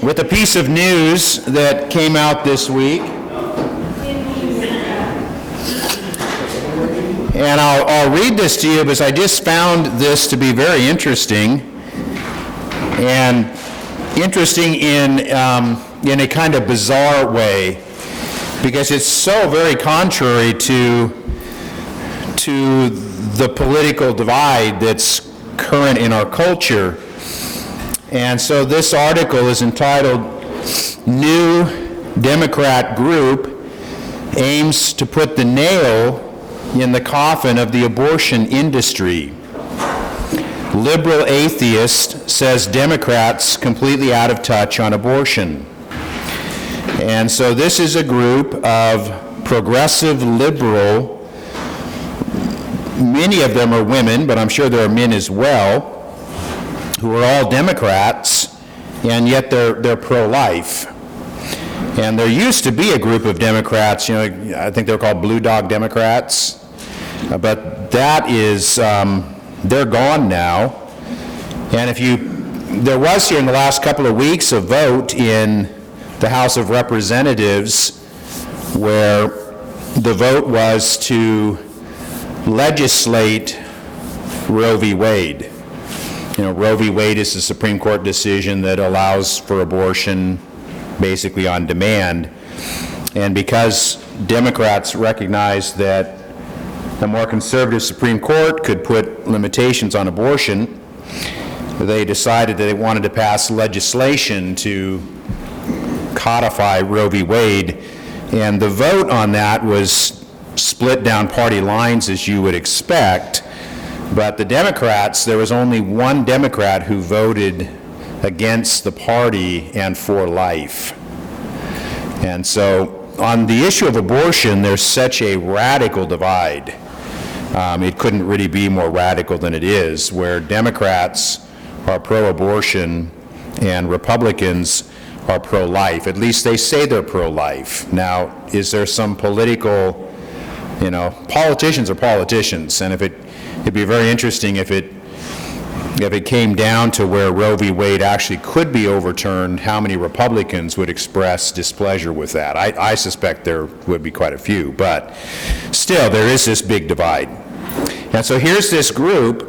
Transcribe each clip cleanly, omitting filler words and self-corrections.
with a piece of news that came out this week. And I'll read this to you because I just found this to be very interesting, and interesting in a kind of bizarre way, because it's so very contrary to the political divide that's current in our culture. And so this article is entitled, "New Democrat Group Aims to Put the Nail in the Coffin of the Abortion Industry. Liberal atheist says Democrats completely out of touch on abortion." And so this is a group of progressive liberal, many of them are women, but I'm sure there are men as well, who are all Democrats, and yet they're pro-life. And there used to be a group of Democrats, I think they're called Blue Dog Democrats, but that is, they're gone now. And there was here in the last couple of weeks a vote in the House of Representatives where the vote was to legislate Roe v. Wade. Roe v. Wade is a Supreme Court decision that allows for abortion basically on demand. And because Democrats recognize that a more conservative Supreme Court could put limitations on abortion, they decided that they wanted to pass legislation to codify Roe v. Wade. And the vote on that was split down party lines, as you would expect. But the Democrats, there was only one Democrat who voted against the party and for life. And so on the issue of abortion, there's such a radical divide. It couldn't really be more radical than it is, where Democrats are pro-abortion and Republicans are pro-life. At least they say they're pro-life. Now, is there some political, politicians are politicians, and it'd be very interesting if it came down to where Roe v. Wade actually could be overturned, how many Republicans would express displeasure with that? I suspect there would be quite a few, but still, there is this big divide. And so here's this group,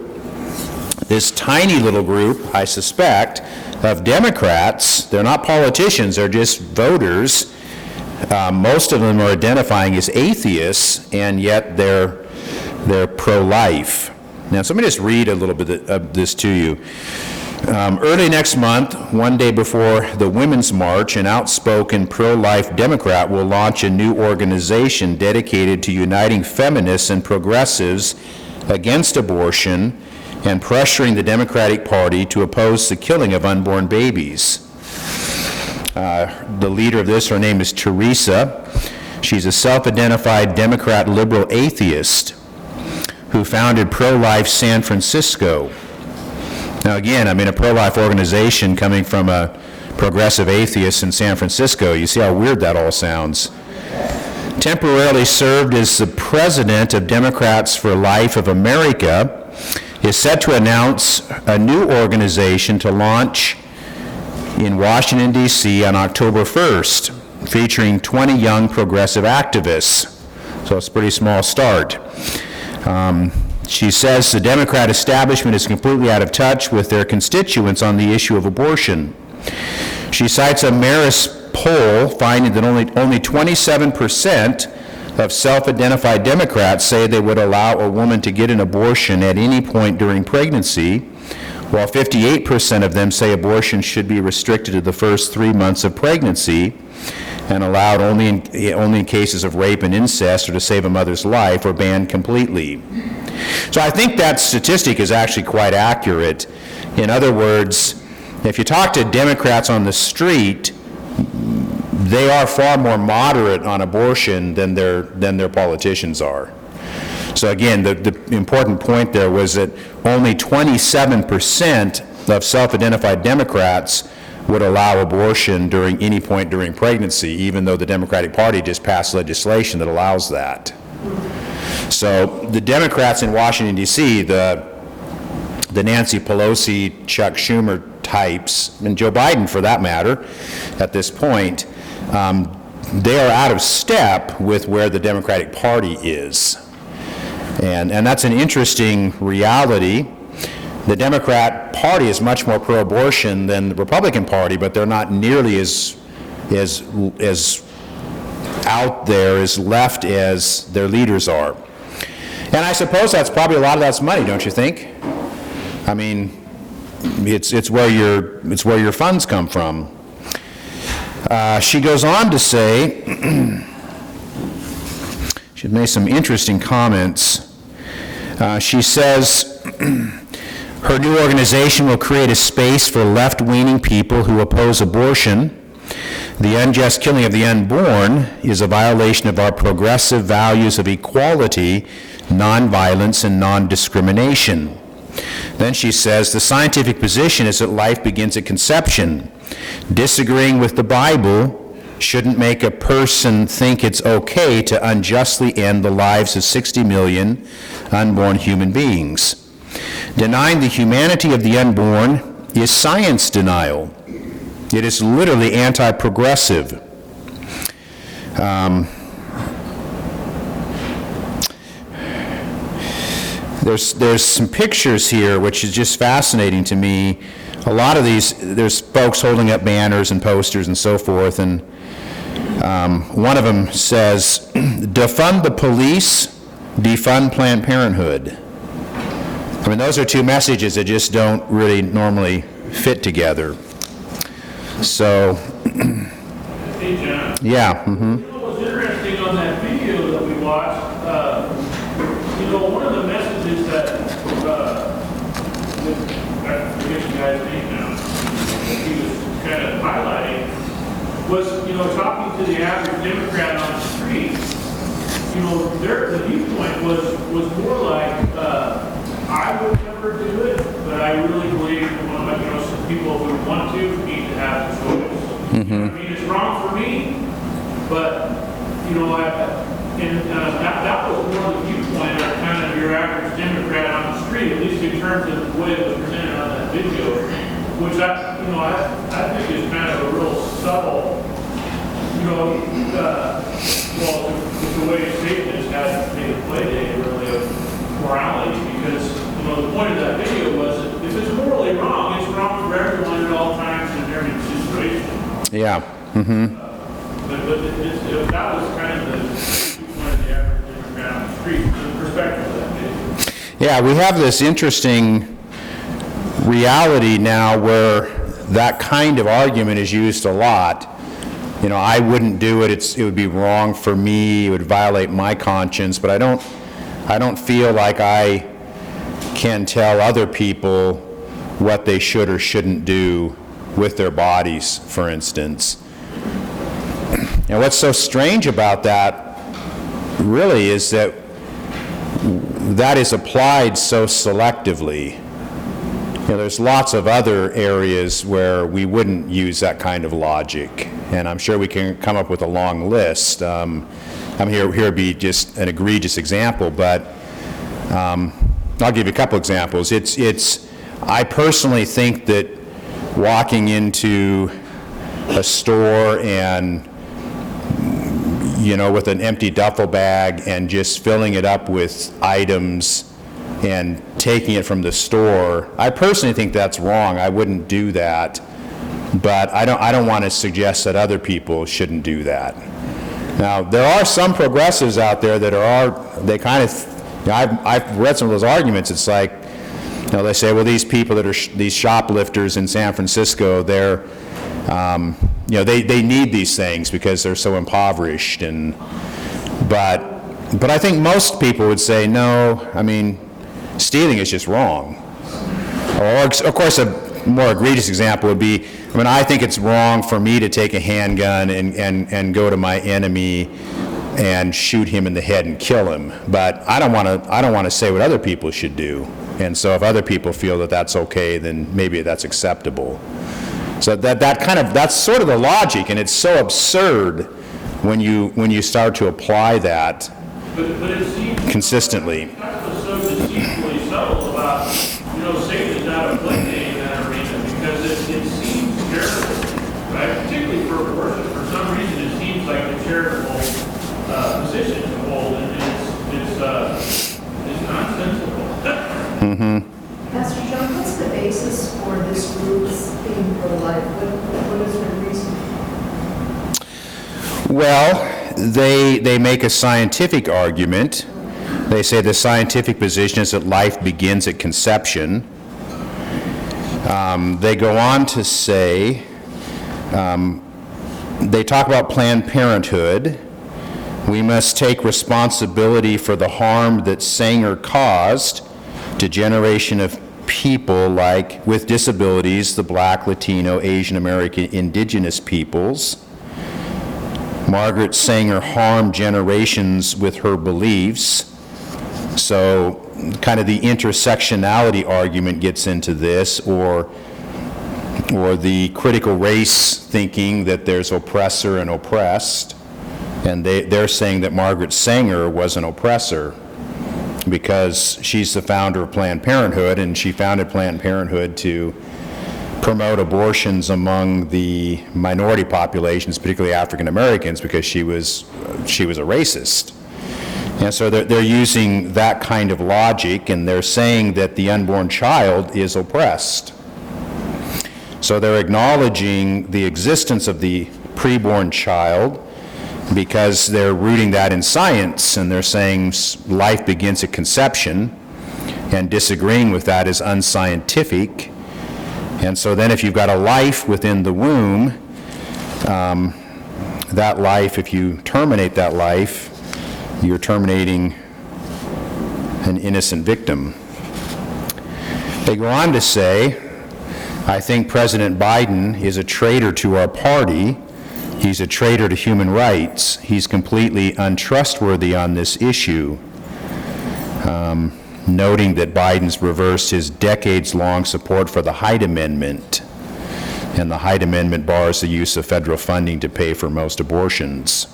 this tiny little group, I suspect, of Democrats. They're not politicians, they're just voters. Most of them are identifying as atheists, and yet they're pro-life. Now, so let me just read a little bit of this to you. Early next month, one day before the Women's March, an outspoken pro-life Democrat will launch a new organization dedicated to uniting feminists and progressives against abortion and pressuring the Democratic Party to oppose the killing of unborn babies. The leader of this, her name is Teresa. She's a self-identified Democrat liberal atheist who founded Pro-Life San Francisco. Now again, a pro-life organization coming from a progressive atheist in San Francisco. You see how weird that all sounds. Temporarily served as the president of Democrats for Life of America, is set to announce a new organization to launch in Washington, D.C. on October 1st, featuring 20 young progressive activists. So it's a pretty small start. She says the Democrat establishment is completely out of touch with their constituents on the issue of abortion. She cites a Marist poll finding that only 27% of self-identified Democrats say they would allow a woman to get an abortion at any point during pregnancy, while 58% of them say abortion should be restricted to the first 3 months of pregnancy and allowed only in cases of rape and incest or to save a mother's life, or banned completely. So I think that statistic is actually quite accurate. In other words, if you talk to Democrats on the street, they are far more moderate on abortion than their politicians are. So again, the important point there was that only 27% of self-identified Democrats would allow abortion during any point during pregnancy, even though the Democratic Party just passed legislation that allows that. So the Democrats in Washington, D.C., the Nancy Pelosi, Chuck Schumer types, and Joe Biden for that matter, at this point, they are out of step with where the Democratic Party is. And that's an interesting reality. The Democrat Party is much more pro-abortion than the Republican Party, but they're not nearly as out there, as left as their leaders are. And I suppose that's probably a lot of that's money, don't you think? I mean, it's where your funds come from. She goes on to say, she made some interesting comments. She says, her new organization will create a space for left-leaning people who oppose abortion. The unjust killing of the unborn is a violation of our progressive values of equality, nonviolence, and non-discrimination. Then she says, the scientific position is that life begins at conception. Disagreeing with the Bible shouldn't make a person think it's okay to unjustly end the lives of 60 million unborn human beings. Denying the humanity of the unborn is science denial. It is literally anti-progressive. There's some pictures here which is just fascinating to me. A lot of these, there's folks holding up banners and posters and so forth, and one of them says, defund the police, defund Planned Parenthood. I mean, those are two messages that just don't really normally fit together. So, hey, John. Yeah. You know what's interesting on that video that we watched? One of the messages that I forget the guy's name now, that he was kind of highlighting was, talking to the average Democrat on the street. The viewpoint was more like, I would never do it, but I really believe some people who want to need to have the choice. It's wrong for me, but that was more the viewpoint of kind of your average Democrat on the street, at least in terms of the way it was presented on that video, which I think is kind of a real subtle, it's a way Satanists have made a play day really of morality, because the point of that video was that if it's morally wrong, it's wrong for everyone at all times in every situation. Yeah. But that was kind of the viewpoint of the average Democrat on the street, the perspective of that video. Yeah, we have this interesting reality now where that kind of argument is used a lot. I wouldn't do it. It would be wrong for me. It would violate my conscience. But I don't feel like I can tell other people what they should or shouldn't do with their bodies, for instance. And what's so strange about that really is that is applied so selectively. There's lots of other areas where we wouldn't use that kind of logic, and I'm sure we can come up with a long list. Here would be just an egregious example, but I'll give you a couple examples. I personally think that walking into a store and with an empty duffel bag and just filling it up with items and taking it from the store, I personally think that's wrong. I wouldn't do that, but I don't want to suggest that other people shouldn't do that. Now, there are some progressives out there that I've read some of those arguments. It's like, they say, well, these people that are these shoplifters in San Francisco, they're they need these things because they're so impoverished, but I think most people would say, no, stealing is just wrong. Or, of course, a more egregious example would be, I think it's wrong for me to take a handgun and go to my enemy and shoot him in the head and kill him, but I don't want to say what other people should do. And so if other people feel that that's okay, then maybe that's acceptable. So that's sort of the logic, and it's so absurd when you start to apply that but it seems consistently. That's what's so deceitfully subtle about, Satan is not a play game in that arena, because life? What is their reason? Well, they make a scientific argument. They say the scientific position is that life begins at conception. They go on to say, they talk about Planned Parenthood. We must take responsibility for the harm that Sanger caused to generation of people like with disabilities, the Black, Latino, Asian American, indigenous peoples. Margaret Sanger harmed generations with her beliefs. So kind of the intersectionality argument gets into this, or the critical race thinking that there's oppressor and oppressed. And they're saying that Margaret Sanger was an oppressor because she's the founder of Planned Parenthood, and she founded Planned Parenthood to promote abortions among the minority populations, particularly African Americans, because she was a racist. And so they're using that kind of logic, and they're saying that the unborn child is oppressed. So they're acknowledging the existence of the preborn child because they're rooting that in science, and they're saying life begins at conception, and disagreeing with that is unscientific. And so then if you've got a life within the womb, that life, if you terminate that life, you're terminating an innocent victim. They go on to say, I think President Biden is a traitor to our party. He's a traitor to human rights. He's completely untrustworthy on this issue, noting that Biden's reversed his decades-long support for the Hyde Amendment, and the Hyde Amendment bars the use of federal funding to pay for most abortions.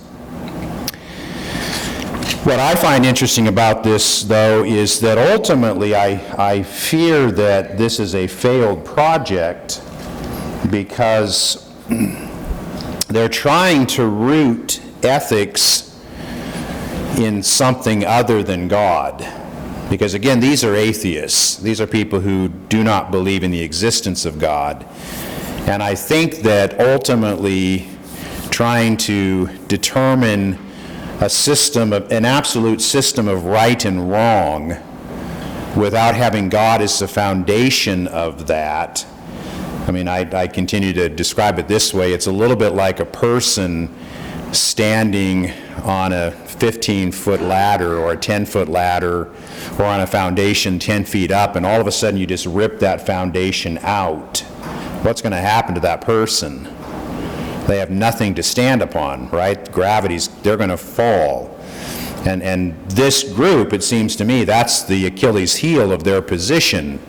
What I find interesting about this, though, is that ultimately I fear that this is a failed project because they're trying to root ethics in something other than God. Because again, these are atheists. These are people who do not believe in the existence of God. And I think that ultimately trying to determine a system, an absolute system of right and wrong without having God as the foundation of that, I mean, I continue to describe it this way. It's a little bit like a person standing on a 15-foot ladder or a 10-foot ladder or on a foundation 10 feet up, and all of a sudden you just rip that foundation out. What's going to happen to that person? They have nothing to stand upon, right? Gravity's, they're going to fall. And this group, it seems to me, that's the Achilles heel of their position.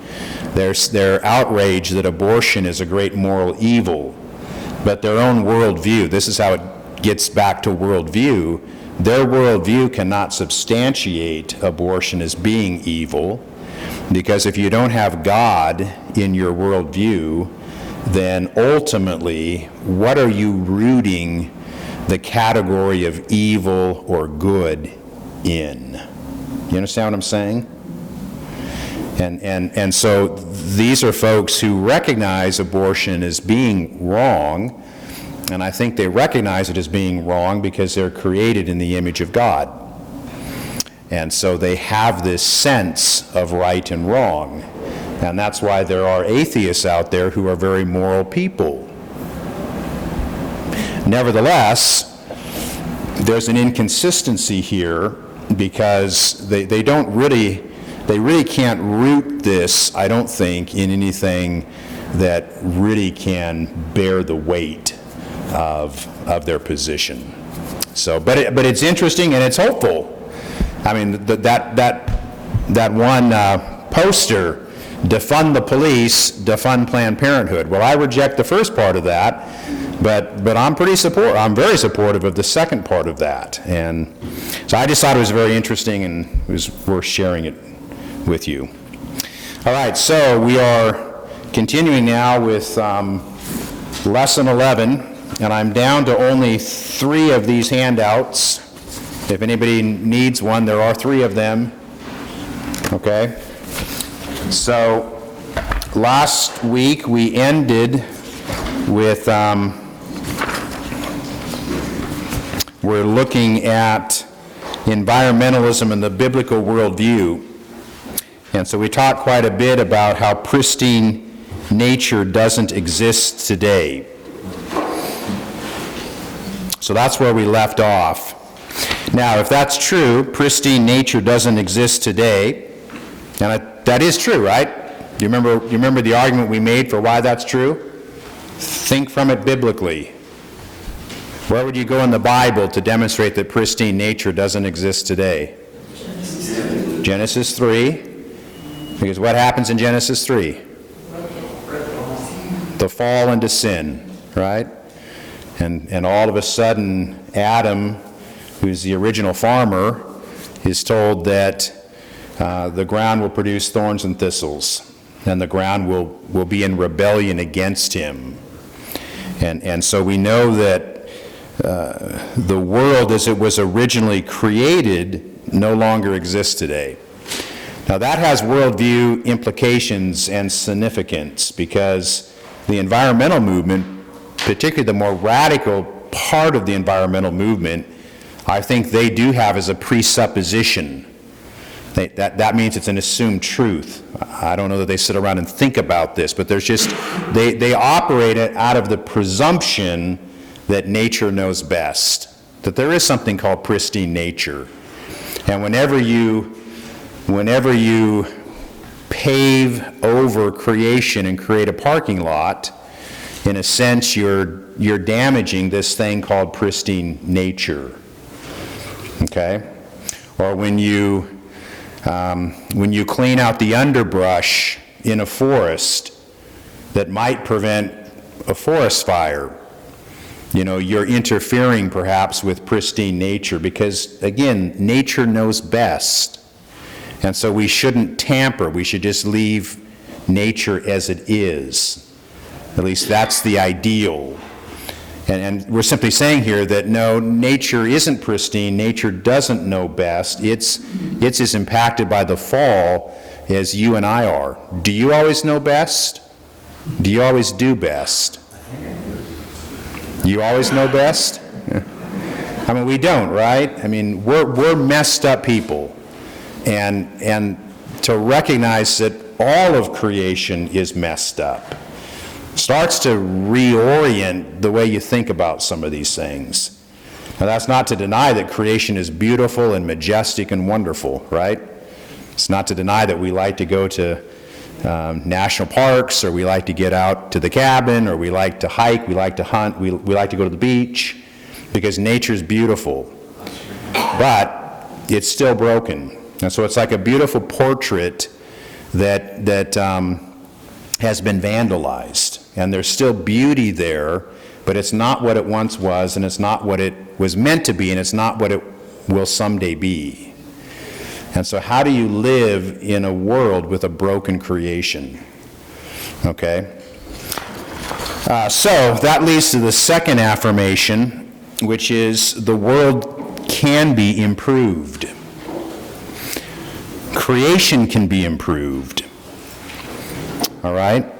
Their outrage that abortion is a great moral evil. But their own worldview, this is how it gets back to worldview, their worldview cannot substantiate abortion as being evil, because if you don't have God in your worldview, then ultimately, what are you rooting the category of evil or good in? You understand what I'm saying? And so these are folks who recognize abortion as being wrong, and I think they recognize it as being wrong because they're created in the image of God. And so they have this sense of right and wrong. And that's why there are atheists out there who are very moral people. Nevertheless, there's an inconsistency here because they really can't root this, I don't think, in anything that really can bear the weight of their position. So, but it's interesting and it's hopeful. I mean, that one poster, defund the police, defund Planned Parenthood. Well, I reject the first part of that, but I'm very supportive of the second part of that. And so I just thought it was very interesting and it was worth sharing it with you. All right, so we are continuing now with lesson 11, and I'm down to only 3 of these handouts. If anybody needs one, there are 3 of them. Okay? So last week we ended with, we're looking at environmentalism and the biblical worldview. And so we talked quite a bit about how pristine nature doesn't exist today. So that's where we left off. Now, if that's true, pristine nature doesn't exist today, and that is true, right? Do you remember the argument we made for why that's true? Think from it biblically. Where would you go in the Bible to demonstrate that pristine nature doesn't exist today? Genesis 3. Because what happens in Genesis 3? The fall into sin, right? And all of a sudden, Adam, who's the original farmer, is told that the ground will produce thorns and thistles, and the ground will be in rebellion against him. And so we know that the world as it was originally created no longer exists today. Now that has worldview implications and significance, because the environmental movement, particularly the more radical part of the environmental movement, I think they do have as a presupposition. That means it's an assumed truth. I don't know that they sit around and think about this, but there's just, they operate it out of the presumption that nature knows best, that there is something called pristine nature. And whenever you pave over creation and create a parking lot, in a sense you're damaging this thing called pristine nature. Okay? Or when you clean out the underbrush in a forest that might prevent a forest fire, you're interfering perhaps with pristine nature, because again, nature knows best. And so we shouldn't tamper. We should just leave nature as it is. At least that's the ideal. And we're simply saying here that no, nature isn't pristine. Nature doesn't know best. It's as impacted by the fall as you and I are. Do you always know best? Do you always do best? You always know best? I mean, we don't, right? I mean, we're messed up people. And to recognize that all of creation is messed up starts to reorient the way you think about some of these things. Now, that's not to deny that creation is beautiful and majestic and wonderful, right? It's not to deny that we like to go to national parks, or we like to get out to the cabin, or we like to hike, we like to hunt, we like to go to the beach, because nature's beautiful. But it's still broken. And so it's like a beautiful portrait that has been vandalized. And there's still beauty there, but it's not what it once was, and it's not what it was meant to be, and it's not what it will someday be. And so how do you live in a world with a broken creation? Okay? So that leads to the second affirmation, which is the world can be improved. Creation can be improved. All right?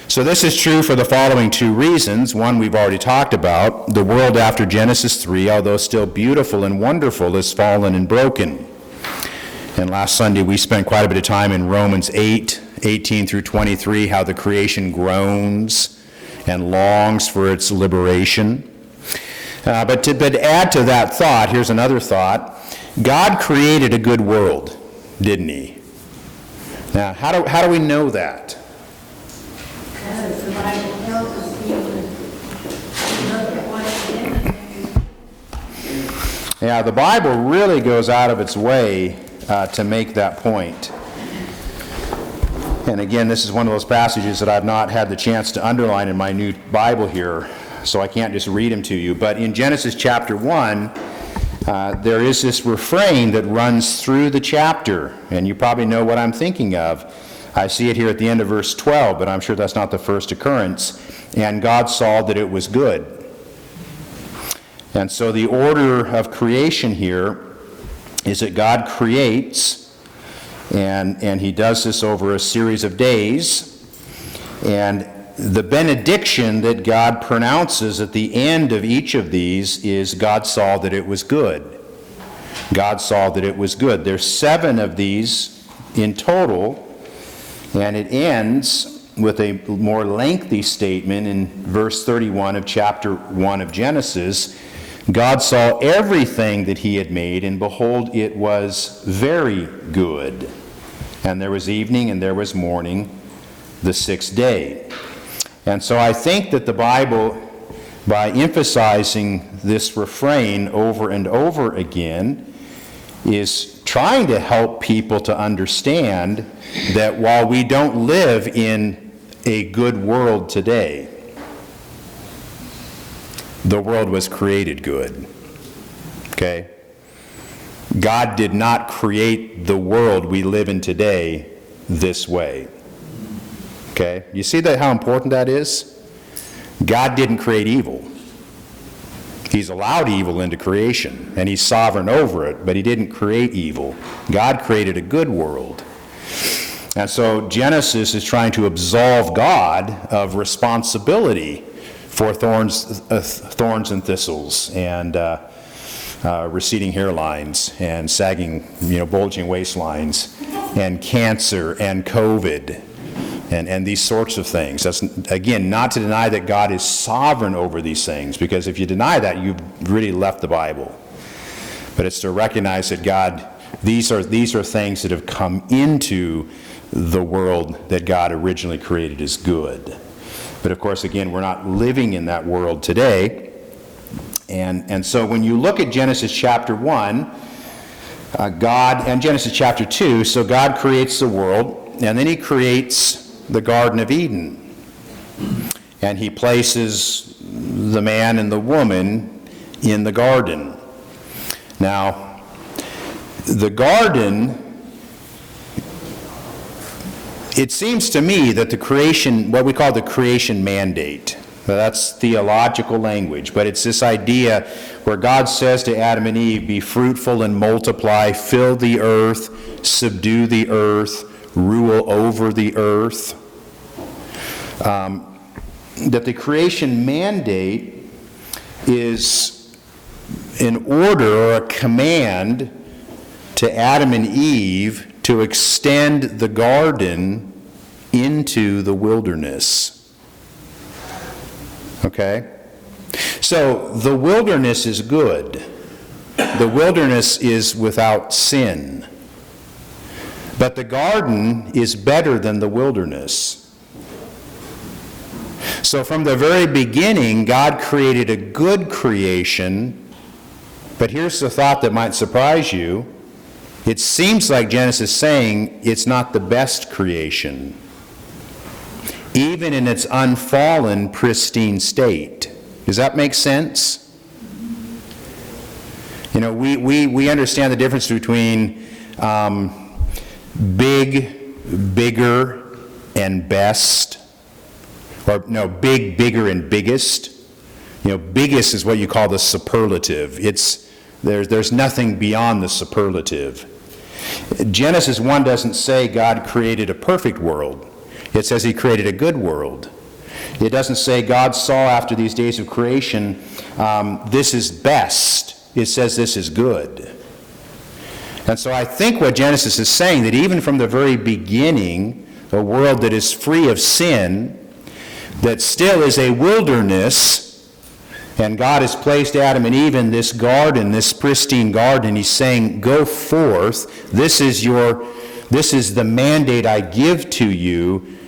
So this is true for the following two reasons. One we've already talked about. The world after Genesis 3, although still beautiful and wonderful, is fallen and broken. And last Sunday we spent quite a bit of time in Romans 8, 18 through 23, how the creation groans and longs for its liberation. But to add to that thought, here's another thought. God created a good world, didn't he? Now, how do we know that? Because the Bible tells us he would look at what's in it. Yeah, the Bible really goes out of its way to make that point. And again, this is one of those passages that I've not had the chance to underline in my new Bible here, so I can't just read them to you. But in Genesis chapter 1, there is this refrain that runs through the chapter, and you probably know what I'm thinking of. I see it here at the end of verse 12, but I'm sure that's not the first occurrence. And God saw that it was good. And so the order of creation here is that God creates, and he does this over a series of days, and the benediction that God pronounces at the end of each of these is God saw that it was good. God saw that it was good. There's 7 of these in total, and it ends with a more lengthy statement in verse 31 of chapter 1 of Genesis. God saw everything that he had made, and behold, it was very good. And there was evening and there was morning, the 6th day. And so I think that the Bible, by emphasizing this refrain over and over again, is trying to help people to understand that while we don't live in a good world today, the world was created good. Okay? God did not create the world we live in today this way. Okay? You see that how important that is? God didn't create evil. He's allowed evil into creation, and he's sovereign over it, but he didn't create evil. God created a good world. And so Genesis is trying to absolve God of responsibility for thorns and thistles, and receding hairlines, and sagging, bulging waistlines, and cancer, and COVID, and these sorts of things. That's, again, not to deny that God is sovereign over these things, because if you deny that, you've really left the Bible. But it's to recognize that God, these are things that have come into the world that God originally created as good. But of course, again, we're not living in that world today. And so when you look at Genesis chapter 1, God, and Genesis chapter 2, so God creates the world, and then he creates the Garden of Eden. And he places the man and the woman in the garden. Now, the garden, it seems to me that the creation, what we call the creation mandate, that's theological language, but it's this idea where God says to Adam and Eve, be fruitful and multiply, fill the earth, subdue the earth, rule over the earth. That the creation mandate is an order or a command to Adam and Eve to extend the garden into the wilderness. Okay? So the wilderness is good. The wilderness is without sin. But the garden is better than the wilderness. So from the very beginning, God created a good creation. But here's the thought that might surprise you. It seems like Genesis is saying it's not the best creation, even in its unfallen, pristine state. Does that make sense? We understand the difference between big, bigger, and best. Or, no, big, bigger, and biggest. Biggest is what you call the superlative. There's nothing beyond the superlative. Genesis 1 doesn't say God created a perfect world. It says he created a good world. It doesn't say God saw after these days of creation, this is best. It says this is good. And so I think what Genesis is saying, that even from the very beginning, a world that is free of sin, that still is a wilderness, and God has placed Adam and Eve in this garden, this pristine garden. He's saying, go forth. This is the mandate I give to you.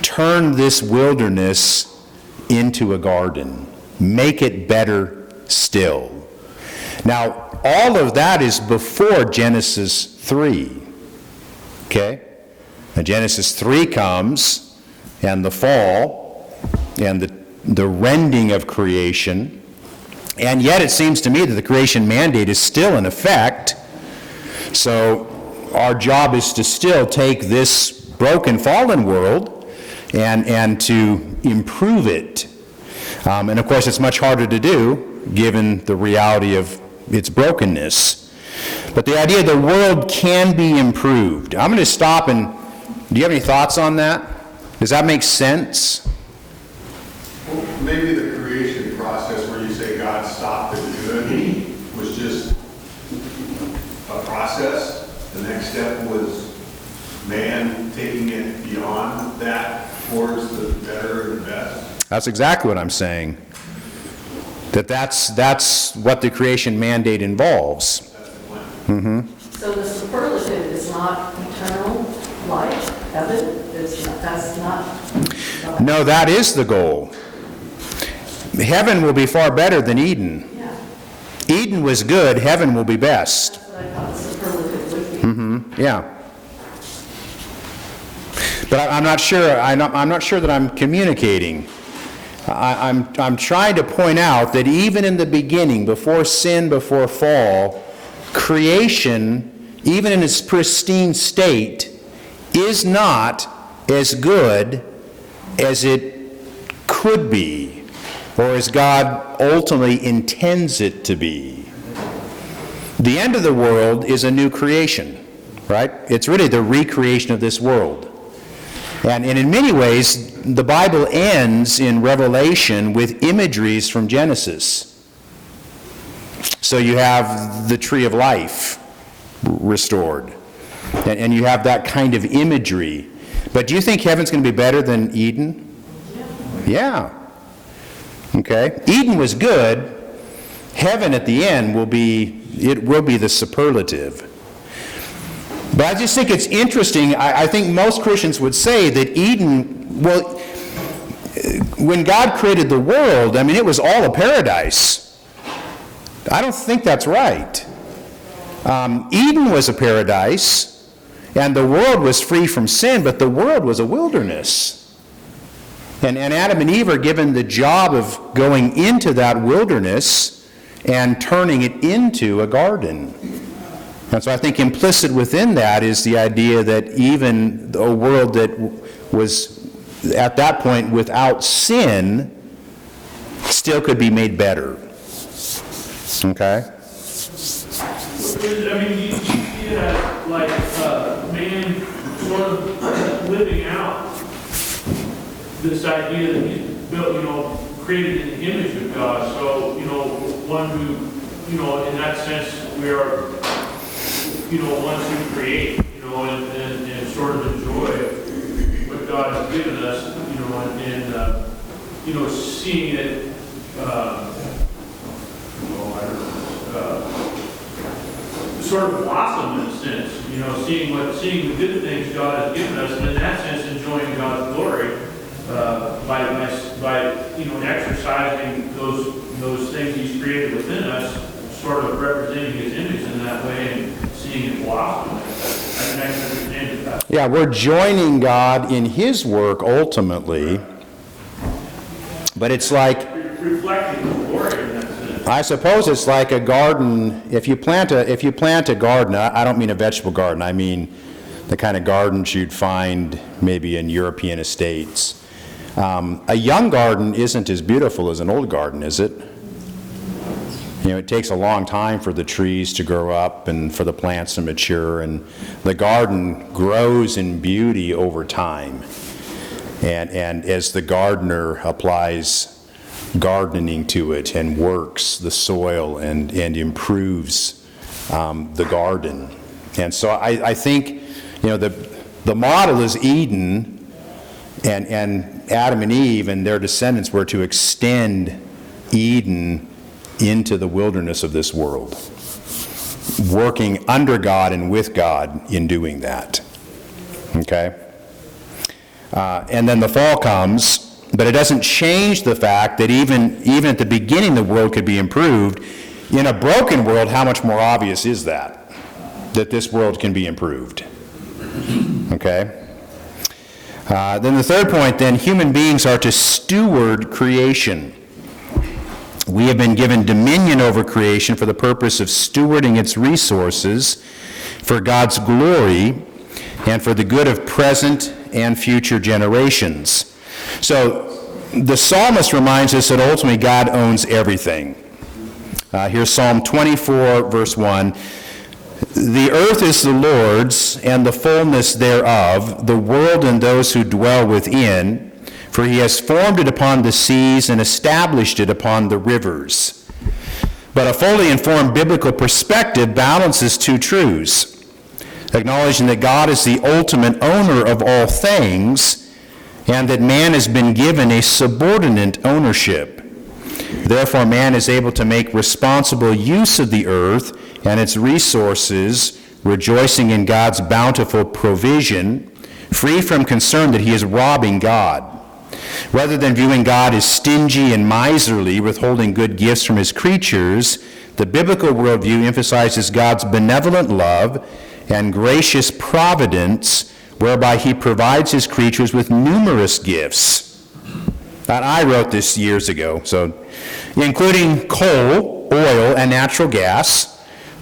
Turn this wilderness into a garden. Make it better still. Now, all of that is before Genesis 3. Okay? Now, Genesis 3 comes, and the fall, and the rending of creation, and yet it seems to me that the creation mandate is still in effect. So our job is to still take this broken, fallen world and to improve it. And of course, it's much harder to do given the reality of its brokenness. But the idea the world can be improved. I'm going to stop and, do you have any thoughts on that? Does that make sense? maybe the creation process where you say God stopped at good was just a process. The next step was man taking it beyond that towards the better and the best. That's exactly what I'm saying. That's what the creation mandate involves. That's the plan. So the superlative is not eternal life, heaven? That's not. No, that is the goal. Heaven will be far better than Eden. Yeah, Eden was good, heaven will be best. that's what I thought superlative would be. Yeah. But I'm not sure, I'm not sure that I'm communicating. I'm trying to point out that even in the beginning, before sin, before fall, creation, even in its pristine state, is not as good as it could be, or as God ultimately intends it to be. The end of the world is a new creation, right? It's really the recreation of this world. And in many ways, the Bible ends in Revelation with imageries from Genesis. So you have the tree of life restored, and you have that kind of imagery. But do you think heaven's going to be better than Eden? Yeah. Okay. Eden was good. Heaven at the end will be the superlative. But I just think it's interesting. I think most Christians would say that Eden, well, when God created the world, I mean, it was all a paradise. I don't think that's right. Eden was a paradise, and the world was free from sin, but the world was a wilderness. And Adam and Eve are given the job of going into that wilderness and turning it into a garden. And so I think implicit within that is the idea that even a world that was at that point without sin still could be made better. Okay? I mean, you see that, like, man sort of living out this idea that he's built, created in the image of God. So, one who, in that sense, we are, ones who create, and sort of enjoy what God has given us, and seeing it, sort of blossom in a sense, seeing the good things God has given us, and in that sense enjoying God's glory by exercising those things He's created within us, sort of representing His image in that way and seeing it blossom. I can understand that. Yeah, we're joining God in His work ultimately, but it's like Reflecting His glory in that sense. I suppose it's like a garden. If you plant a garden, I don't mean a vegetable garden. I mean the kind of gardens you'd find maybe in European estates. A young garden isn't as beautiful as an old garden, is it? It takes a long time for the trees to grow up and for the plants to mature, and the garden grows in beauty over time. And as the gardener applies gardening to it and works the soil and improves the garden. And so I think, the model is Eden, and Adam and Eve and their descendants were to extend Eden into the wilderness of this world, working under God and with God in doing that. Okay? And then the fall comes, but it doesn't change the fact that even at the beginning the world could be improved. In a broken world, how much more obvious is that this world can be improved? Okay? Then the third point, human beings are to steward creation. We have been given dominion over creation for the purpose of stewarding its resources for God's glory and for the good of present and future generations. So the psalmist reminds us that ultimately God owns everything. Here's Psalm 24, verse 1. The earth is the Lord's, and the fullness thereof, the world and those who dwell within. For he has formed it upon the seas and established it upon the rivers. But a fully informed biblical perspective balances two truths, acknowledging that God is the ultimate owner of all things and that man has been given a subordinate ownership. Therefore, man is able to make responsible use of the earth and its resources, rejoicing in God's bountiful provision, free from concern that he is robbing God. Rather than viewing God as stingy and miserly, withholding good gifts from his creatures, the biblical worldview emphasizes God's benevolent love and gracious providence, whereby he provides his creatures with numerous gifts. And I wrote this years ago, so including coal, oil, and natural gas,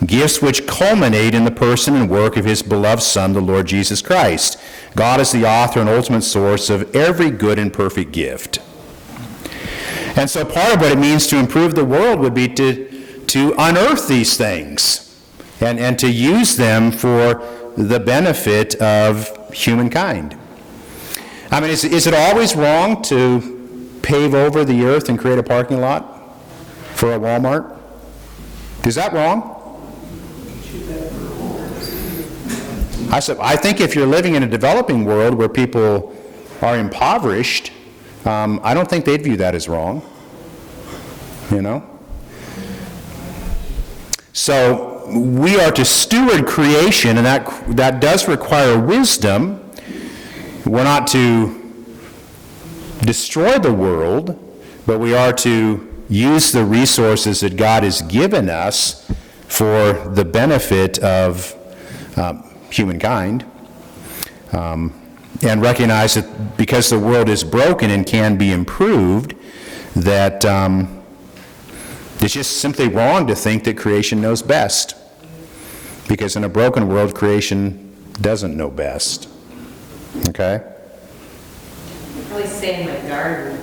gifts which culminate in the person and work of his beloved Son, the Lord Jesus Christ. God is the author and ultimate source of every good and perfect gift. And so part of what it means to improve the world would be to unearth these things and to use them for the benefit of humankind. I mean, is it always wrong to pave over the earth and create a parking lot for a Walmart? Is that wrong? I think if you're living in a developing world where people are impoverished, I don't think they'd view that as wrong. You know? So we are to steward creation, and that does require wisdom. We're not to destroy the world, but we are to use the resources that God has given us for the benefit of humankind, and recognize that because the world is broken and can be improved, that it's just simply wrong to think that creation knows best. Because in a broken world, creation doesn't know best. Okay? I always say in my garden,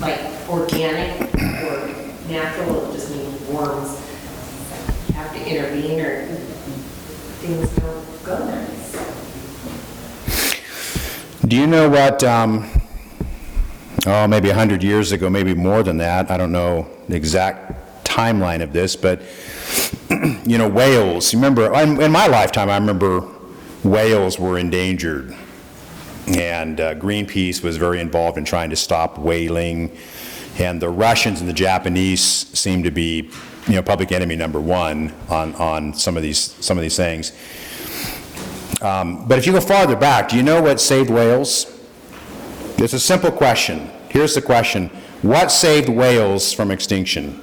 like organic or natural, it just means worms. You have to intervene or things don't go nice. Do you know what, maybe 100 years ago, maybe more than that, I don't know the exact timeline of this, but, whales, you remember, in my lifetime, I remember whales were endangered, and Greenpeace was very involved in trying to stop whaling, and the Russians and the Japanese seem to be, public enemy number one on some of these things. But if you go farther back, do you know what saved whales? It's a simple question. Here's the question. What saved whales from extinction?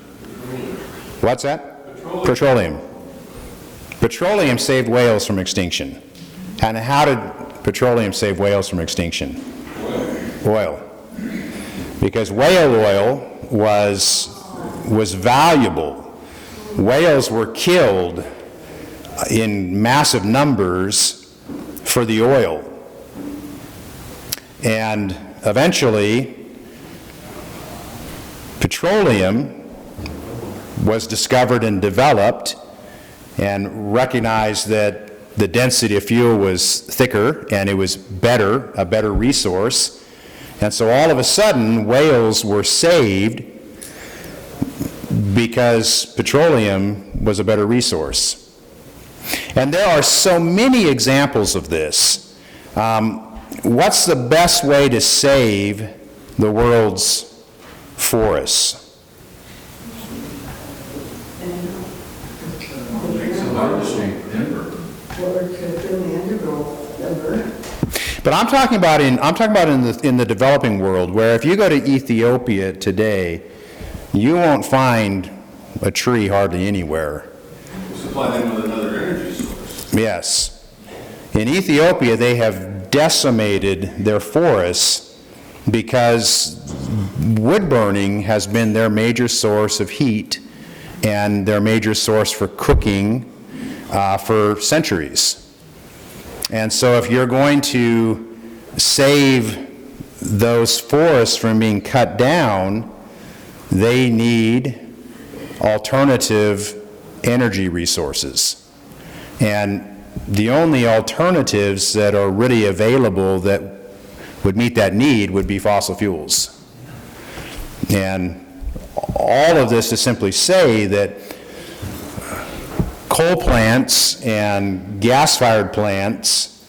What's that? Petroleum. Petroleum saved whales from extinction. And how did petroleum save whales from extinction? Oil. Because whale oil was valuable. Whales were killed in massive numbers for the oil. And eventually, petroleum was discovered and developed, and recognized that the density of fuel was thicker and it was a better resource. And so all of a sudden, whales were saved because petroleum was a better resource. And there are so many examples of this. What's the best way to save the world's forests? But I'm talking about in the developing world, where if you go to Ethiopia today, you won't find a tree hardly anywhere. Supply them with another energy source. Yes. In Ethiopia, they have decimated their forests because wood burning has been their major source of heat and their major source for cooking for centuries. And so if you're going to save those forests from being cut down, they need alternative energy resources. And the only alternatives that are really available that would meet that need would be fossil fuels. And all of this to simply say that coal plants and gas-fired plants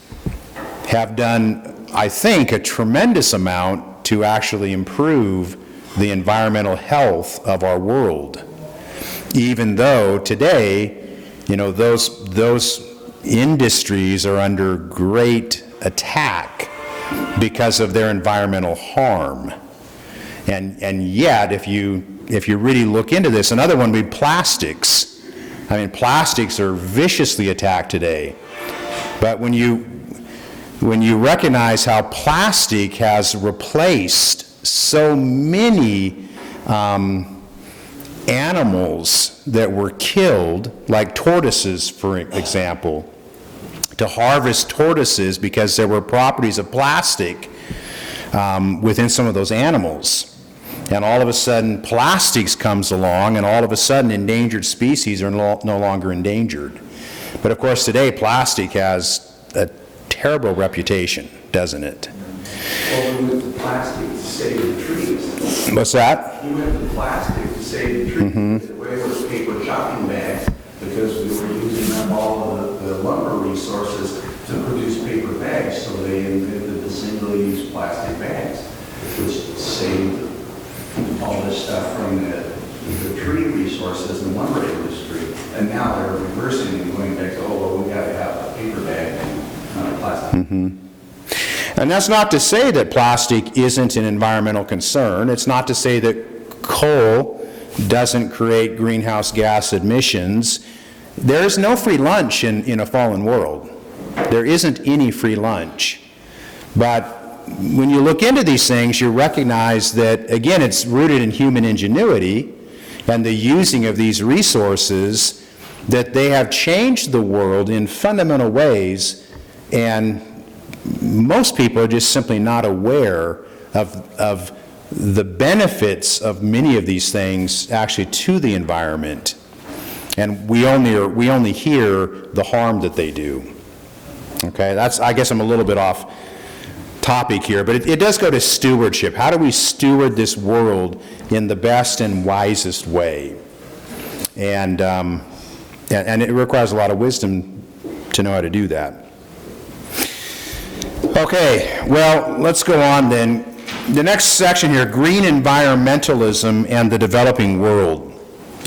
have done, I think, a tremendous amount to actually improve the environmental health of our world. Even though today, you know, those industries are under great attack because of their environmental harm. And yet, if you really look into this, another one would be plastics. I mean, plastics are viciously attacked today. But when you recognize how plastic has replaced so many animals that were killed, like tortoises, for example, to harvest tortoises because there were properties of plastic within some of those animals. And all of a sudden, plastics comes along, and all of a sudden, endangered species are no longer endangered. But of course, today, plastic has a terrible reputation, doesn't it? Well, we went to plastic to save the trees. What's that? We went to plastic to save the trees. The way it was paper shopping bags, because we were using up all of the lumber resources to produce paper bags, so they invented the single-use plastic bags, which saved all this stuff from the tree resources and lumber industry. And now they're reversing and going back to, oh, well, we got to have a paper bag and not a plastic. And that's not to say that plastic isn't an environmental concern. It's not to say that coal doesn't create greenhouse gas emissions. There is no free lunch in a fallen world. There isn't any free lunch. But when you look into these things, you recognize that, again, it's rooted in human ingenuity and the using of these resources, that they have changed the world in fundamental ways, and most people are just simply not aware of the benefits of many of these things actually to the environment. And we only hear the harm that they do. Okay, I guess I'm a little bit off topic here, but it does go to stewardship. How do we steward this world in the best and wisest way? And it requires a lot of wisdom to know how to do that. Okay, well, let's go on then. The next section here, green environmentalism and the developing world.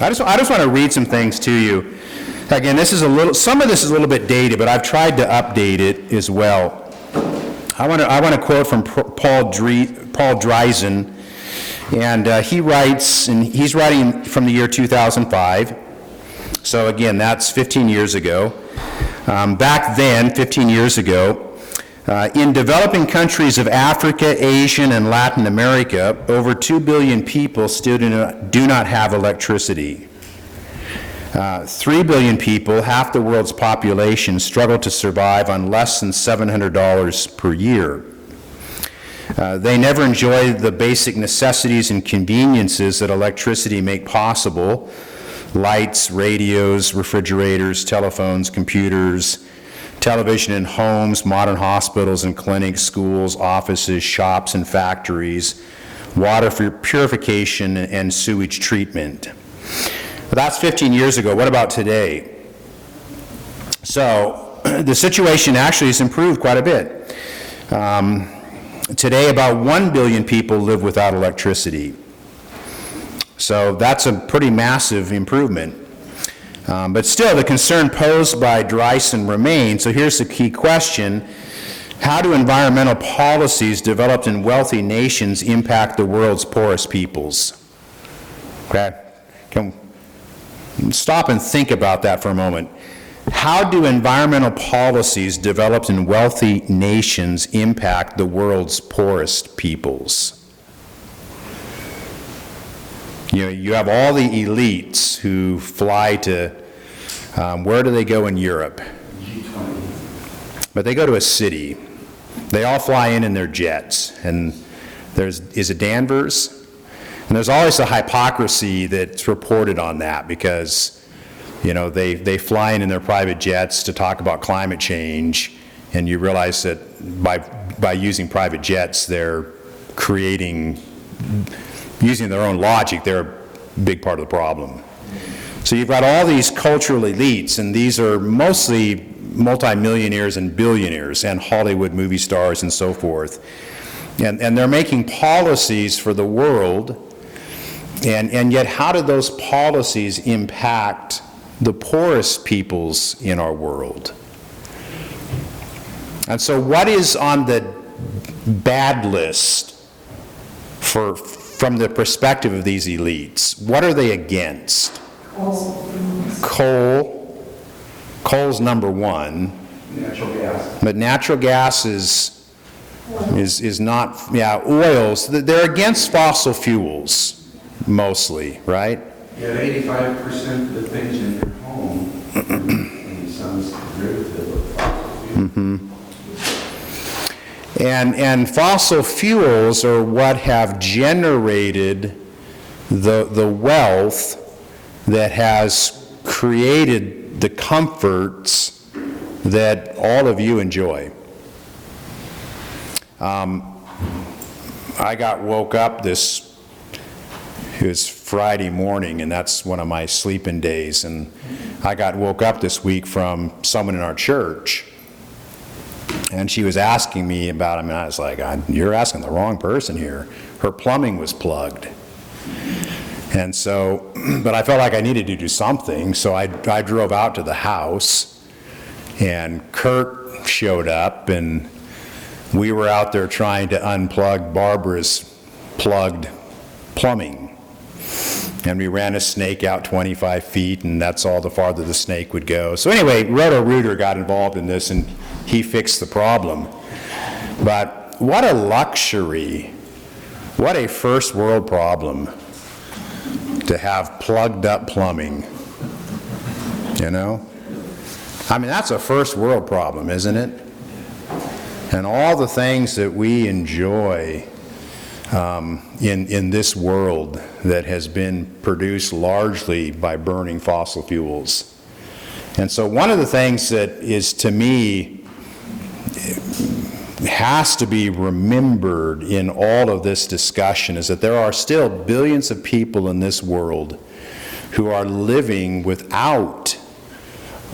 I just want to read some things to you. Again, some of this is a little bit dated, but I've tried to update it as well. I want to quote from Paul Dryzen, and he writes, and he's writing from the year 2005. So again, that's 15 years ago. Back then, 15 years ago, in developing countries of Africa, Asia, and Latin America, over 2 billion people still do not have electricity. 3 billion people, half the world's population, struggle to survive on less than $700 per year. They never enjoy the basic necessities and conveniences that electricity make possible: lights, radios, refrigerators, telephones, computers, television in homes, modern hospitals and clinics, schools, offices, shops, and factories, water for purification and sewage treatment. But that's 15 years ago. What about today? So the situation actually has improved quite a bit. Today, about 1 billion people live without electricity. So that's a pretty massive improvement. But still, the concern posed by Dryson remains. So here's the key question: how do environmental policies developed in wealthy nations impact the world's poorest peoples? Okay? Stop and think about that for a moment. How do environmental policies developed in wealthy nations impact the world's poorest peoples? You have all the elites who fly to, where do they go in Europe? G20. But they go to a city. They all fly in their jets. And is it Danvers? And there's always a hypocrisy that's reported on that, because, they fly in their private jets to talk about climate change, and you realize that by by using private jets, they're using their own logic, they're a big part of the problem. So you've got all these cultural elites, and these are mostly multimillionaires and billionaires and Hollywood movie stars and so forth. And they're making policies for the world, and yet how do those policies impact the poorest peoples in our world? And so what is on the bad list from the perspective of these elites? What are they against? Coal. Coal's number one. Natural gas. But natural gas is not, oils. They're against fossil fuels, mostly, right? You have 85% of the things in your home, and some's derivative of fossil fuels. Mm-hmm. And fossil fuels are what have generated the wealth that has created the comforts that all of you enjoy. I got woke up it was Friday morning, and that's one of my sleeping days, and I got woke up this week from someone in our church. And she was asking me about, I was like, you're asking the wrong person here. Her plumbing was plugged. And so, but I felt like I needed to do something, so I drove out to the house, and Kurt showed up, and we were out there trying to unplug Barbara's plugged plumbing. And we ran a snake out 25 feet, and that's all the farther the snake would go. So anyway, Roto-Rooter got involved in this, and he fixed the problem. But what a luxury, what a first world problem to have plugged up plumbing, you know? That's a first world problem, isn't it? And all the things that we enjoy in this world that has been produced largely by burning fossil fuels. And so one of the things that is, to me, has to be remembered in all of this discussion is that there are still billions of people in this world who are living without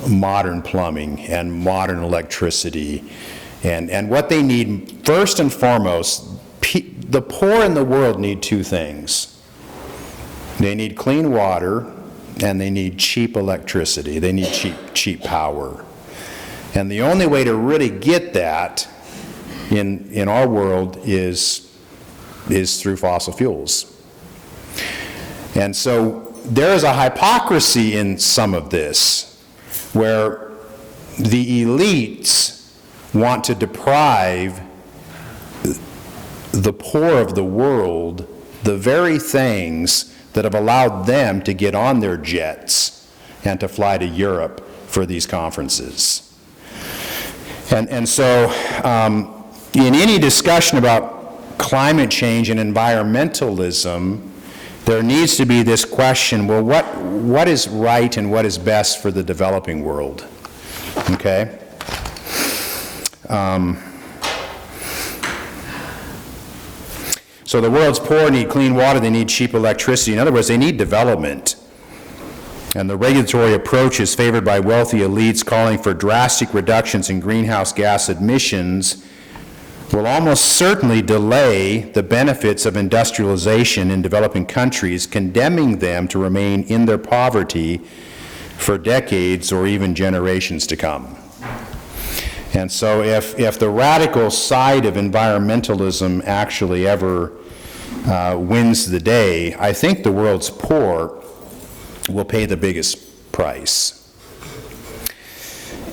modern plumbing and modern electricity. And what they need, first and foremost, the poor in the world need two things. They need clean water, and they need cheap electricity. They need cheap power. And the only way to really get that in our world is through fossil fuels. And so there is a hypocrisy in some of this, where the elites want to deprive the poor of the world the very things that have allowed them to get on their jets and to fly to Europe for these conferences. And so in any discussion about climate change and environmentalism, there needs to be this question, well, what is right and what is best for the developing world? Okay? So the world's poor need clean water, they need cheap electricity. In other words, they need development. And the regulatory approach is favored by wealthy elites calling for drastic reductions in greenhouse gas emissions will almost certainly delay the benefits of industrialization in developing countries, condemning them to remain in their poverty for decades or even generations to come. And so if the radical side of environmentalism actually ever wins the day, I think the world's poor will pay the biggest price.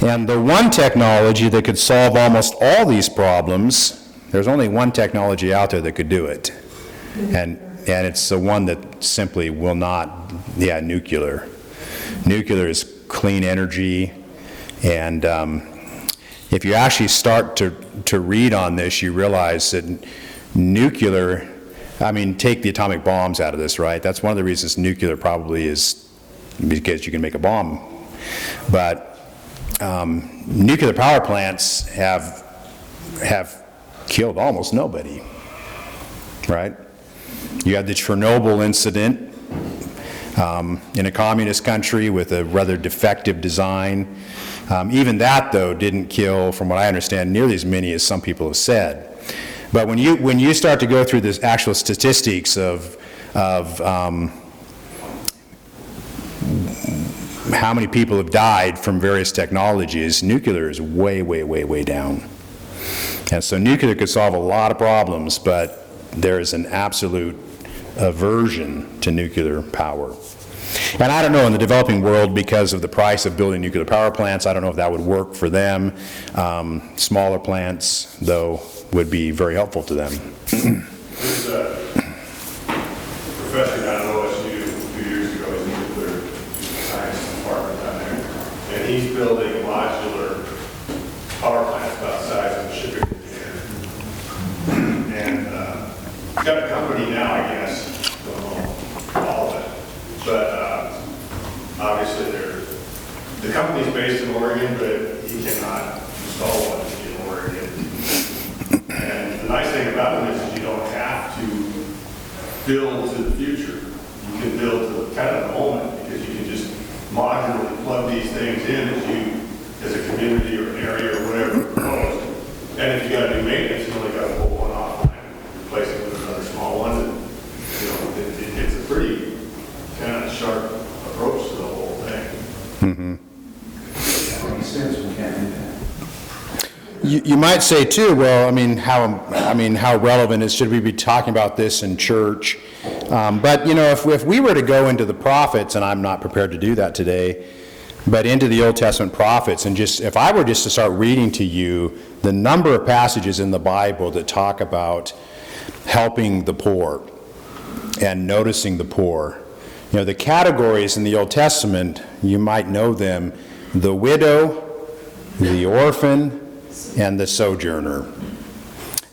And the one technology that could solve almost all these problems, there's only one technology out there that could do it. And it's the one that simply will not, nuclear. Nuclear is clean energy, and if you actually start to read on this, you realize that nuclear, take the atomic bombs out of this, right? That's one of the reasons nuclear probably is because you can make a bomb. But nuclear power plants have killed almost nobody, right? You had the Chernobyl incident in a communist country with a rather defective design. Even that, though, didn't kill, from what I understand, nearly as many as some people have said. But when you start to go through the actual statistics of how many people have died from various technologies, nuclear is way, way, way, way down. And so nuclear could solve a lot of problems, but there is an absolute aversion to nuclear power. And I don't know, in the developing world, because of the price of building nuclear power plants, I don't know if that would work for them. Smaller plants, though, would be very helpful to them. There's a professor down at OSU a few years ago, he's in the nuclear science department down there, and he's building modular power plants about the size of a shipping container. And he's got a company now, I guess, don't know all of it, but obviously the company's based in Oregon, but he cannot install one in Oregon. And the nice thing about them is you don't have to build to the future. You can build to kind of the moment, because you can just modularly plug these things in as a community or an area or whatever proposed. And if you got to do maintenance, you only got to pull one offline, replace it with another small one. And, it's a pretty kind of sharp approach to the whole thing. That makes sense, we can't do that. You might say too, well, how relevant should we be talking about this in church? But if we were to go into the prophets, and I'm not prepared to do that today, but into the Old Testament prophets, and if I were just to start reading to you the number of passages in the Bible that talk about helping the poor and noticing the poor, the categories in the Old Testament, you might know them: the widow, the orphan, and the sojourner.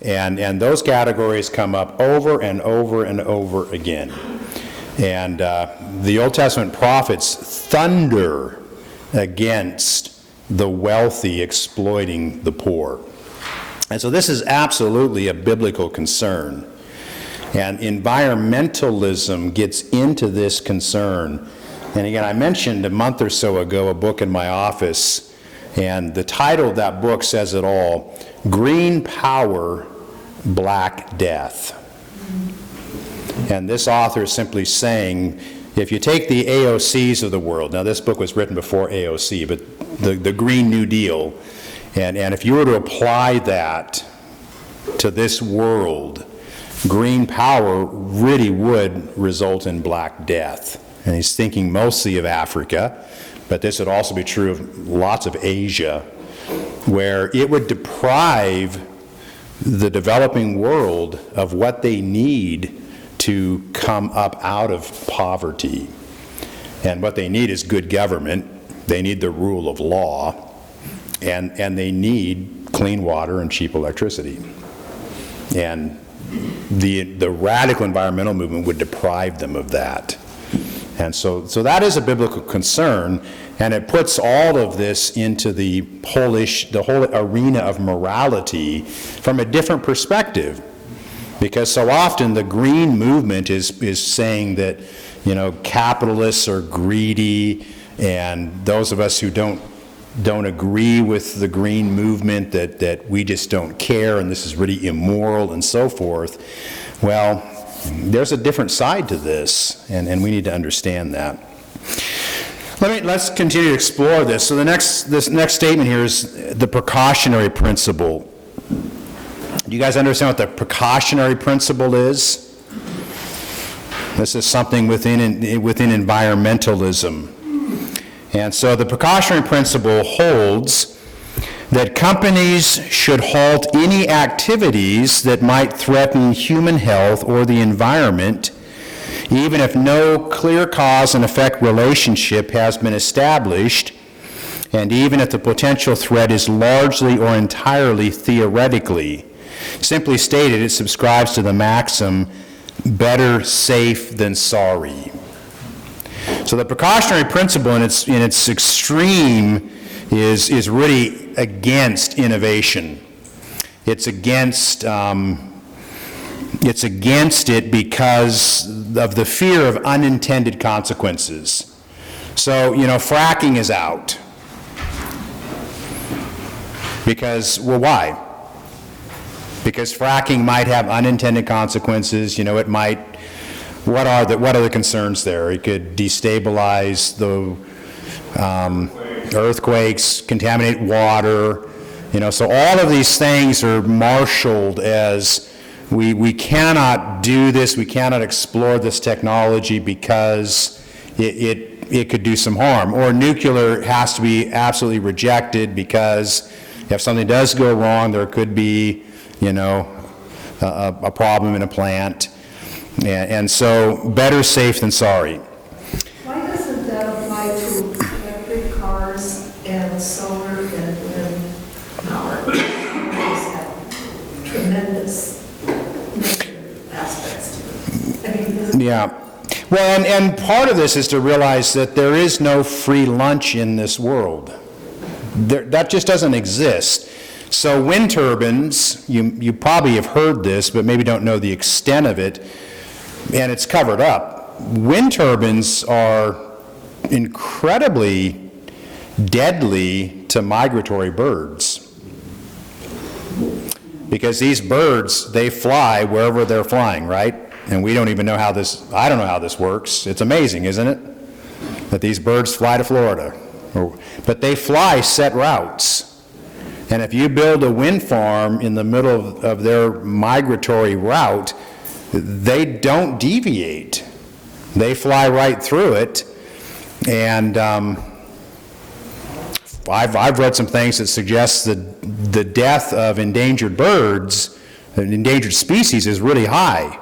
And those categories come up over and over and over again. And the Old Testament prophets thunder against the wealthy exploiting the poor. And so this is absolutely a biblical concern. And environmentalism gets into this concern. And again, I mentioned a month or so ago a book in my office, and the title of that book says it all: Green Power, Black Death. And this author is simply saying, if you take the AOCs of the world, now this book was written before AOC, but the Green New Deal, and if you were to apply that to this world, green power really would result in black death. And he's thinking mostly of Africa, but this would also be true of lots of Asia, where it would deprive the developing world of what they need to come up out of poverty. And what they need is good government, they need the rule of law, and they need clean water and cheap electricity. And the radical environmental movement would deprive them of that. And so that is a biblical concern, and it puts all of this into the whole arena of morality from a different perspective. Because so often the green movement is saying that, capitalists are greedy, and those of us who don't agree with the green movement, that we just don't care, and this is really immoral and so forth. Well, there's a different side to this, and we need to understand that. Let's continue to explore this. So this next statement here is the precautionary principle. Do you guys understand what the precautionary principle is? This is something within environmentalism. And so the precautionary principle holds that companies should halt any activities that might threaten human health or the environment, even if no clear cause and effect relationship has been established, and even if the potential threat is largely or entirely theoretically. Simply stated, it subscribes to the maxim, better safe than sorry. So the precautionary principle in its extreme is really against innovation. It's against it because of the fear of unintended consequences. So, fracking is out. Because, well, why? Because fracking might have unintended consequences. It might, what are the concerns there? It could destabilize the earthquakes, contaminate water, so all of these things are marshaled as we cannot do this, we cannot explore this technology because it could do some harm. Or nuclear has to be absolutely rejected because if something does go wrong, there could be, a problem in a plant. And so better safe than sorry. Why doesn't that apply to electric cars and solar and wind power? Those have tremendous negative aspects to it. Yeah. Well, and part of this is to realize that there is no free lunch in this world. That just doesn't exist. So wind turbines, you probably have heard this, but maybe don't know the extent of it, and it's covered up. Wind turbines are incredibly deadly to migratory birds. Because these birds, they fly wherever they're flying, right? And we don't even know how I don't know how this works. It's amazing, isn't it? That these birds fly to Florida. But they fly set routes. And if you build a wind farm in the middle of their migratory route, they don't deviate. They fly right through it. And I've read some things that suggest that the death of endangered birds, endangered species, is really high.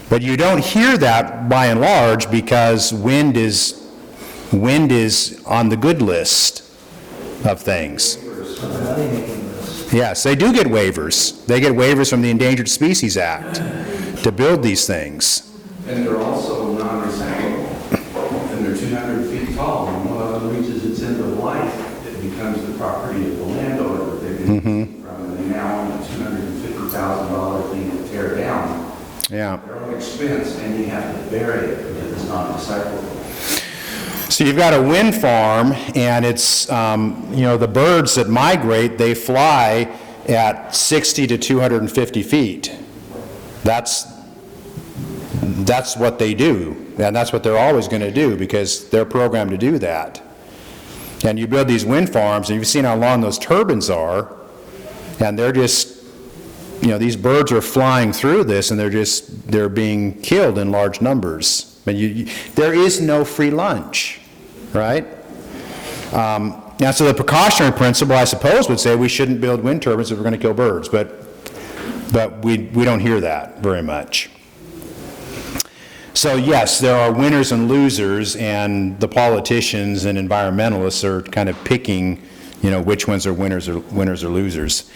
But you don't hear that by and large because wind is on the good list of things. Yes, they do get waivers. They get waivers from the Endangered Species Act to build these things. And they're also non-recyclable. And they're 200 feet tall. And when one reaches its end of life, it becomes the property of the landowner that they're going to from. And now on a $250,000 thing to tear down. Yeah. Their own expense, and you have to bury it because it's not recyclable. So you've got a wind farm, and it's, the birds that migrate, they fly at 60 to 250 feet. That's what they do, and that's what they're always going to do because they're programmed to do that. And you build these wind farms, and you've seen how long those turbines are, and they're just, these birds are flying through this, and they're being killed in large numbers. But there is no free lunch, right? Now, so the precautionary principle, I suppose, would say we shouldn't build wind turbines if we're going to kill birds, but we don't hear that very much. So yes, there are winners and losers, and the politicians and environmentalists are kind of picking, which ones are winners or losers.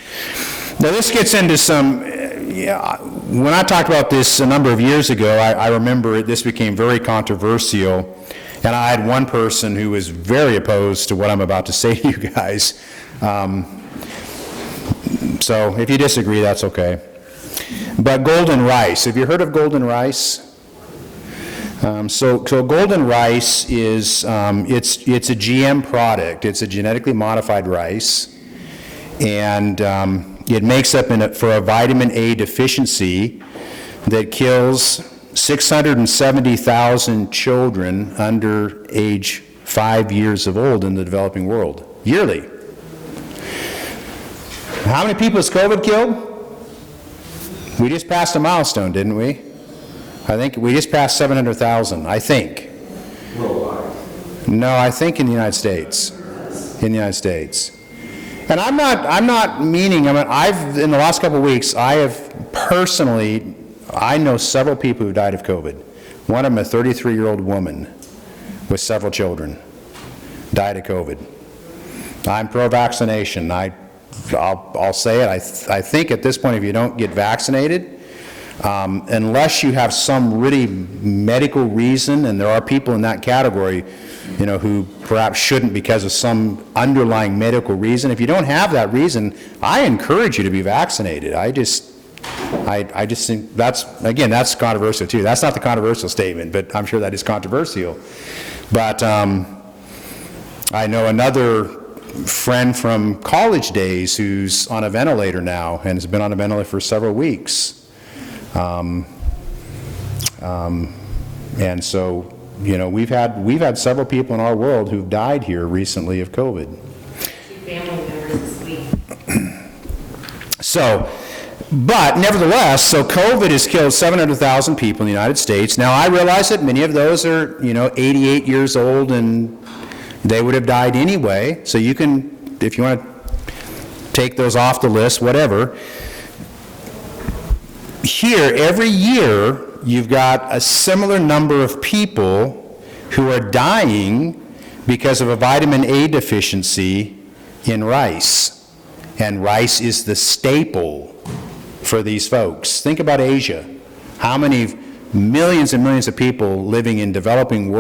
Now this gets into some, when I talked about this a number of years ago, I remember this became very controversial, and I had one person who was very opposed to what I'm about to say to you guys. So if you disagree, that's okay. But golden rice, have you heard of golden rice? So golden rice is, it's a GM product. It's a genetically modified rice, and it makes up for a vitamin A deficiency that kills 670,000 children under age 5 years of old in the developing world, yearly. How many people has COVID killed? We just passed a milestone, didn't we? I think we just passed 700,000, I think. Worldwide. No, I think in the United States. In the United States. And I'm not meaning, in the last couple of weeks, I know several people who died of COVID. One of them, a 33-year-old woman with several children, died of COVID. I'm pro-vaccination. I'll say it. I think at this point, if you don't get vaccinated, unless you have some really medical reason, and there are people in that category, who perhaps shouldn't because of some underlying medical reason. If you don't have that reason, I encourage you to be vaccinated. I just think that's controversial too. That's not the controversial statement, but I'm sure that is controversial. But I know another friend from college days who's on a ventilator now and has been on a ventilator for several weeks. And so, we've had several people in our world who've died here recently of COVID. 2 family members this week. But nevertheless, so COVID has killed 700,000 people in the United States. Now, I realize that many of those are, 88 years old, and they would have died anyway. So you can, if you want to take those off the list, whatever. Here, every year, you've got a similar number of people who are dying because of a vitamin A deficiency in rice. And rice is the staple for these folks. Think about Asia. How many millions and millions of people living in developing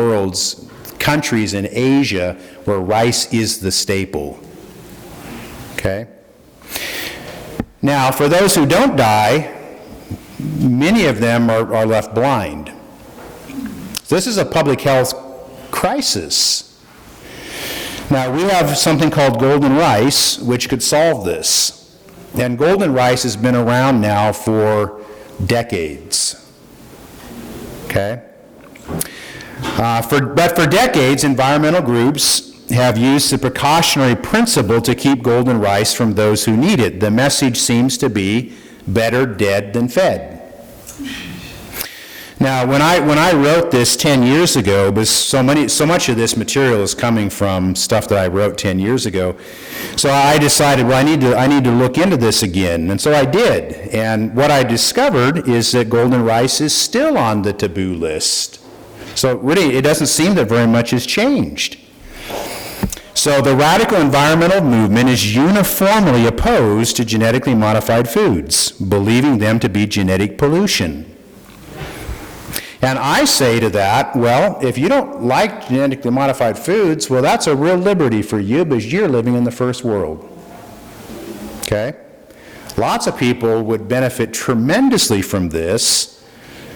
countries in Asia where rice is the staple? Okay? Now, for those who don't die, many of them are left blind. This is a public health crisis. Now, we have something called golden rice, which could solve this. And golden rice has been around now for decades. Okay? But for decades, environmental groups have used the precautionary principle to keep golden rice from those who need it. The message seems to be better dead than fed. Now, when I wrote this 10 years ago, because so much of this material is coming from stuff that I wrote 10 years ago, so I decided, well, I need to look into this again, and so I did. And what I discovered is that golden rice is still on the taboo list. So really, it doesn't seem that very much has changed. So the radical environmental movement is uniformly opposed to genetically modified foods, believing them to be genetic pollution. And I say to that, well, if you don't like genetically modified foods, well, that's a real liberty for you because you're living in the first world. Okay? Lots of people would benefit tremendously from this.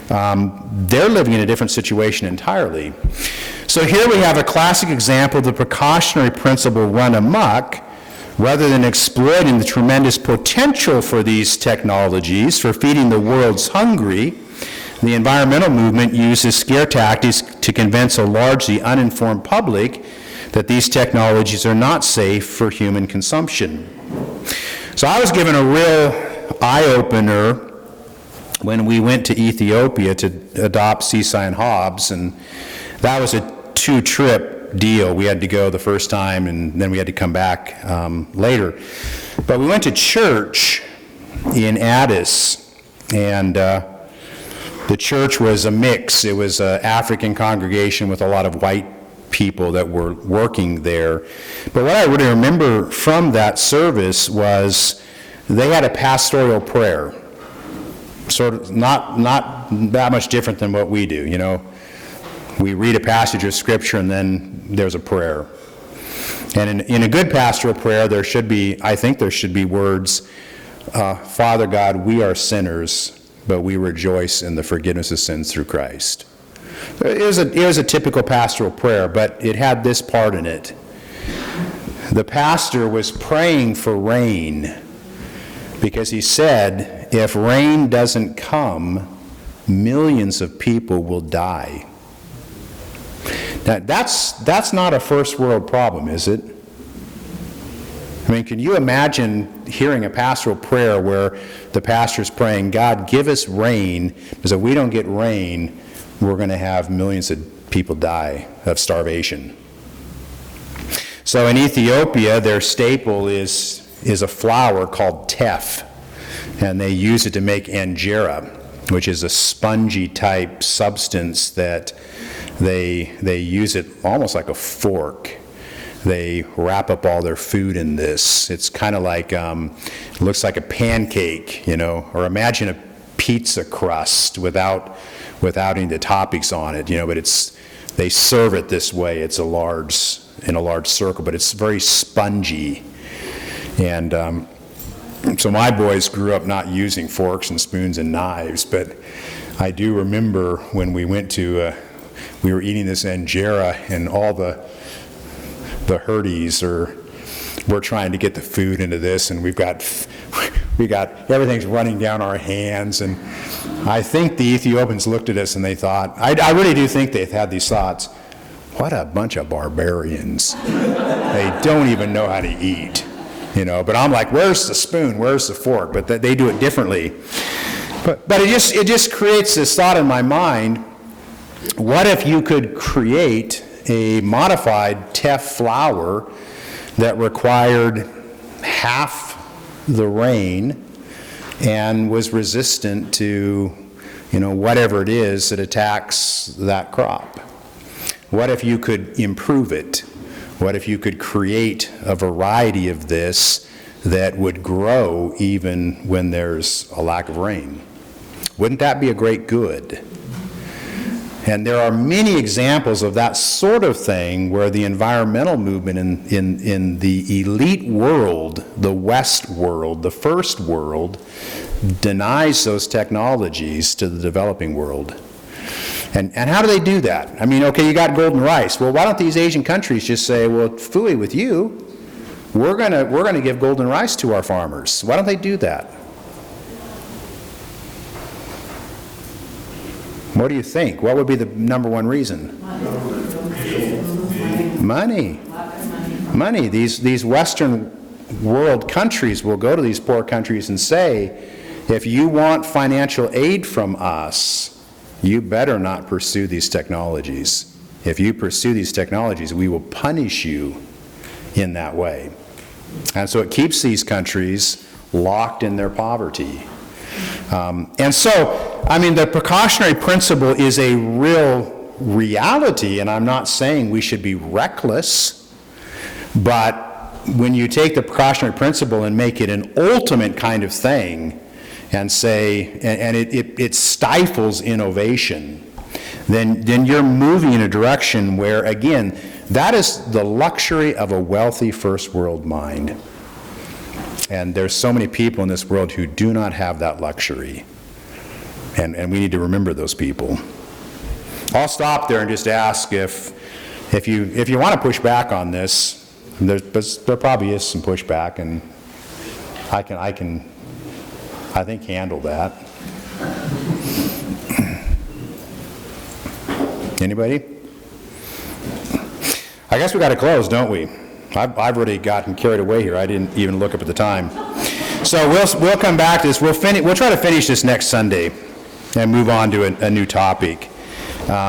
They're living in a different situation entirely. So here we have a classic example of the precautionary principle run amok. Rather than exploiting the tremendous potential for these technologies for feeding the world's hungry, the environmental movement uses scare tactics to convince a largely uninformed public that these technologies are not safe for human consumption. So I was given a real eye-opener when we went to Ethiopia to adopt Seaside and Hobbs, and that was a 2-trip deal. We had to go the first time, and then we had to come back later. But we went to church in Addis, and the church was a mix. It was an African congregation with a lot of white people that were working there. But what I really remember from that service was they had a pastoral prayer. Sort of not that much different than what we do, We read a passage of Scripture and then there's a prayer. And in a good pastoral prayer, I think there should be words, Father God, we are sinners, but we rejoice in the forgiveness of sins through Christ. It was a typical pastoral prayer, but it had this part in it. The pastor was praying for rain because he said, if rain doesn't come, millions of people will die. Now, that's not a first world problem, is it? I mean, can you imagine hearing a pastoral prayer where the pastor's praying, God, give us rain, because if we don't get rain, we're going to have millions of people die of starvation. So in Ethiopia, their staple is a flour called teff, and they use it to make injera, which is a spongy type substance that they use it almost like a fork. They wrap up all their food in this. It's kind of like, it looks like a pancake, or imagine a pizza crust without any of the toppings on it, but they serve it this way. It's in a large circle, but it's very spongy. And so my boys grew up not using forks and spoons and knives, but I do remember when we went to, we were eating this injera, and all the herdies we're trying to get the food into this, and we got everything's running down our hands. And I think the Ethiopians looked at us and they thought, I really do think they've had these thoughts, what a bunch of barbarians. They don't even know how to eat, but I'm like, where's the spoon, where's the fork? But they do it differently. But it just creates this thought in my mind, what if you could create a modified teff flour that required half the rain and was resistant to, whatever it is that attacks that crop? What if you could improve it? What if you could create a variety of this that would grow even when there's a lack of rain? Wouldn't that be a great good? And there are many examples of that sort of thing where the environmental movement in the elite world, the West world, the first world, denies those technologies to the developing world. And how do they do that? I mean, okay, you got golden rice. Well, why don't these Asian countries just say, well, phooey with you, we're gonna give golden rice to our farmers. Why don't they do that? What do you think? What would be the number one reason? Money. Money. These Western world countries will go to these poor countries and say, if you want financial aid from us, you better not pursue these technologies. If you pursue these technologies, we will punish you in that way. And so it keeps these countries locked in their poverty. And so, I mean, the precautionary principle is a real reality, and I'm not saying we should be reckless, but when you take the precautionary principle and make it an ultimate kind of thing, and say, and it stifles innovation, then you're moving in a direction where, again, that is the luxury of a wealthy first world mind. And there's so many people in this world who do not have that luxury. And we need to remember those people. I'll stop there and just ask if you want to push back on this, there probably is some pushback, and I think handle that. Anybody? I guess we got to close, don't we? I've already gotten carried away here. I didn't even look up at the time. So we'll come back to this. We'll try to finish this next Sunday and move on to a new topic.